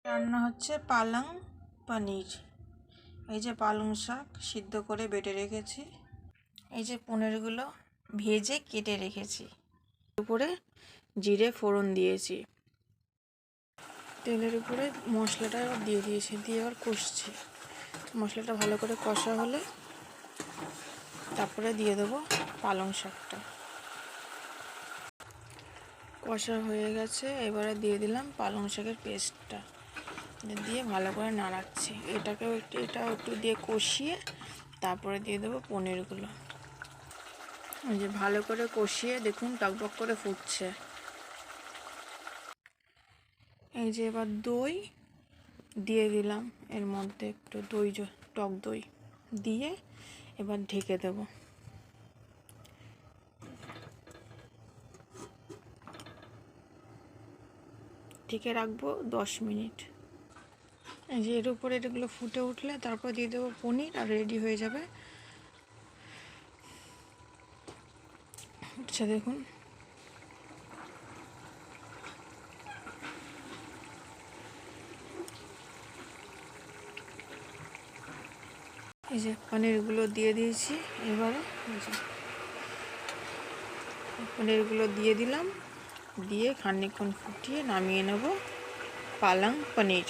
রান্না হচ্ছে পালং পনির। এই যে পালং শাক সিদ্ধ করে বেটে রেখেছি, এই যে পনিরগুলো ভেজে কেটে রেখেছি, উপরে জিরে ফোড়ন দিয়েছি, তেলের উপরে মশলাটা এবার দিয়ে দিয়েছি, দিয়ে এবার কষছি। মশলাটা ভালো করে কষা হলে তারপরে দিয়ে দেবো পালং শাকটা। কষা হয়ে গেছে, এবারে দিয়ে দিলাম পালং শাকের পেস্টটা, দিয়ে ভালো করে নাড়াচ্ছি। এটাও একটু দিয়ে কষিয়ে তারপরে দিয়ে দেবো পনিরগুলো। এই যে ভালো করে কষিয়ে দেখুন টকবক করে ফুটছে। এই যে এবার দই দিয়ে দিলাম, এর মধ্যে একটু টক দই দিয়ে এবার ঢেকে দেব। ঢেকে রাখবো 10 মিনিট। এই যে এর উপরে এগুলো ফুটে উঠলে তারপর দিয়ে দেবো পনির, আর রেডি হয়ে যাবে। আচ্ছা দেখুন, এই যে পনিরগুলো দিয়ে দিয়েছি। এবারে এই যে পনিরগুলো দিয়ে দিলাম, দিয়ে খানিকক্ষণ ফুটিয়ে নামিয়ে নেব পালং পনির।